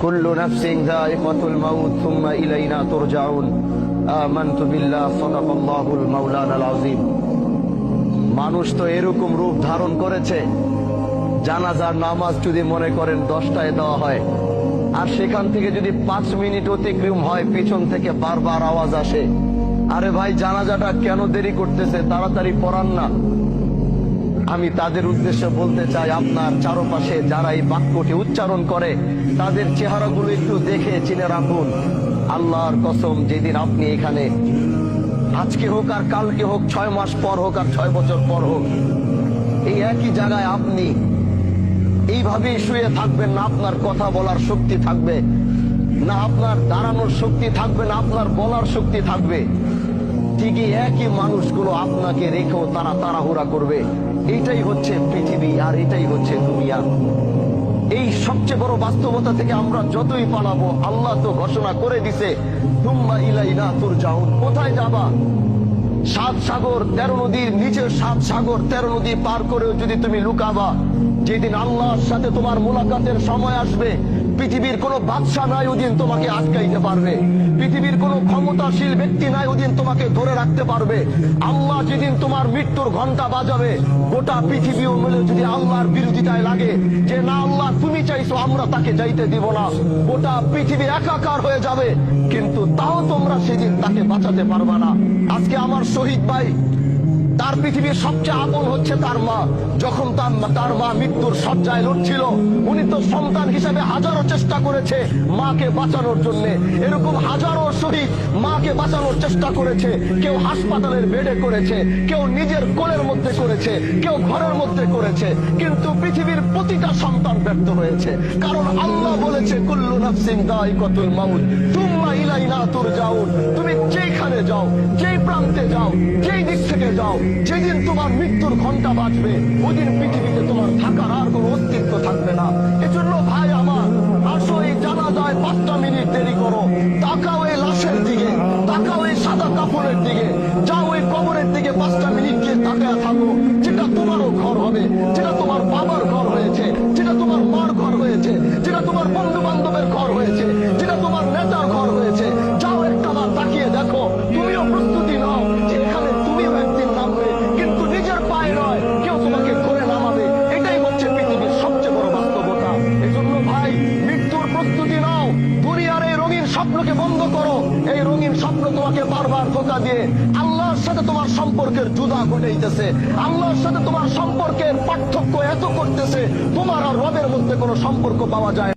কুল্লু নাফসিন যায়িকাতুল মাউত সুম্মা ইলাইনা তুরজাউন। আমানতু বিল্লাহ, সাদাকাল্লাহুল মাওলানাল আযীম। মানুষ তো এরকম রূপ ধারণ করেছে, জানাজার নামাজ যদি মনে করেন 10টায় দেওয়া হয়, আর সেখান থেকে যদি 5 মিনিট অতিক্রম হয় পিছন থেকে বারবার আওয়াজ আসে, আরে ভাই জানাজাটা কেন দেরি করতেছে, তাড়াতাড়ি পড়ান না। আমি তাদের উদ্দেশ্যে বলতে চাই, আপনার চারপাশে যারা এই বাক্যটি উচ্চারণ করে তাদের চেহারাগুলো একটু দেখে চিনে রাখুন। আল্লাহর কসম, যেদিন আপনি এখানে, আজকে হোক আর কালকে হোক, 6 মাস পর হোক আর 6 বছর পর হোক, এই একই জায়গায় আপনি এইভাবেই শুয়ে থাকবেন, না আপনার কথা বলার শক্তি থাকবে, না আপনার দাঁড়ানোর শক্তি থাকবে, না আপনার বলার শক্তি থাকবে। ঠিকই একই মানুষগুলো আপনাকে রেখেও তারা তাড়াহুড়া করবে। এটাই হচ্ছে পৃথিবী, আর এটাই হচ্ছে দুনিয়া। এই সবচেয়ে বড় বাস্তবতা থেকে আমরা যতই পালাবো, আল্লাহ তো ঘোষণা করে দিছে, সুম্মা ইলাইনা তুরজাউন। কোথায় যাবা? 7 সাগর 13 নদীর নিচে, 7 সাগর 13 নদী পার করেও যদি তুমি লুকাবা, যেদিন আল্লাহর সাথে তোমার মুলাকাতের সময় আসবে, পৃথিবীর কোন বাদশা নাই ওদিন তোমাকে আটকাইতে পারবে, পৃথিবীর কোন ক্ষমতাশীল ব্যক্তি নাই ওদিন তোমাকে ধরে রাখতে পারবে। আল্লাহ যেদিন তোমার মৃত্যুর ঘন্টা বাজাবে, গোটা পৃথিবীও মিলে যদি আল্লাহর বিরোধিতায় লাগে যে না আল্লাহ তুমি চাইছো, আমরা তাকে যাইতে দিব না, গোটা পৃথিবী একাকার হয়ে যাবে, কিন্তু তাও তোমরা সেদিন তাকে বাঁচাতে পারবা না। আজকে আমার শহীদ ভাই, তার পৃথিবীর সবচেয়ে আপন হচ্ছে তার মা। যখন তার মা মৃত্যুর শয্যায় লড়ছিল, উনি তো সন্তান হিসেবে হাজারো চেষ্টা করেছে মাকে বাঁচানোর জন্য। এরকম হাজারো শহীদ মাকে বাঁচানোর চেষ্টা করেছে। কেউ হাসপাতালের বেডে করেছে, কেউ নিজের কোলের মধ্যে করেছে, কেউ ঘরের মধ্যে করেছে, কিন্তু পৃথিবীর প্রতিটা সন্তান ব্যর্থ হয়েছে। কারণ আল্লাহ বলেছে, কুল্লু নাফসিন যায়িকাতুল মাউত সুম্মা ইলাইনা তুরজাউন। তুমি যেখানে যাও, যেই প্রান্তে যাও, যেই দিক থেকে যাও, যেদিন তোমার মৃত্যুর ঘন্টা বাজবে, ওই দিন পৃথিবীতে তোমার থাকার আর কোনো অস্তিত্ব থাকবে না। এজন্য ভাই আমার, আসো এই জানাজায় 5টা মিনিট দেরি করো, তাকাও এই লাশের দিকে, তাকাও এই সাদা কাপড়ের দিকে, যাও ওই কবরের দিকে 5টা মিনিট গিয়ে তাকায় থাকো। যেটা তোমারও ঘর হবে, যেটা তোমার বাবার ঘর হয়েছে, যেটা তোমার মার ঘর হয়েছে, যেটা তোমার বন্ধু বান্ধবের ঘর হয়েছে, যেটা তোমার নেতার ঘর হয়েছে, যাও একটা বার তাকিয়ে দেখো। তুমিও প্রস্তুতি নাও যে এখানে তুমিও একদিন নামবে, কিন্তু নিজের পায়ে নয়, কেউ তোমাকে ধরে নামাবে। এটাই হচ্ছে পৃথিবীর সবচেয়ে বড় বাস্তবতা। এজন্য ভাই, মৃত্যুর প্রস্তুতি নাও। দুনিয়ার এই রঙিন স্বপ্নকে বন্ধ করো। এই রঙিন স্বপ্ন তোমাকে বারবার ধোঁকা দিয়ে আল্লাহর সাথে তোমার সম্পর্কের জুদা ঘটাইতেছে, আল্লাহর সাথে তোমার সম্পর্কের পার্থক্য এত করতেছে, তোমার আর রবের মধ্যে কোনো সম্পর্ক পাওয়া যায়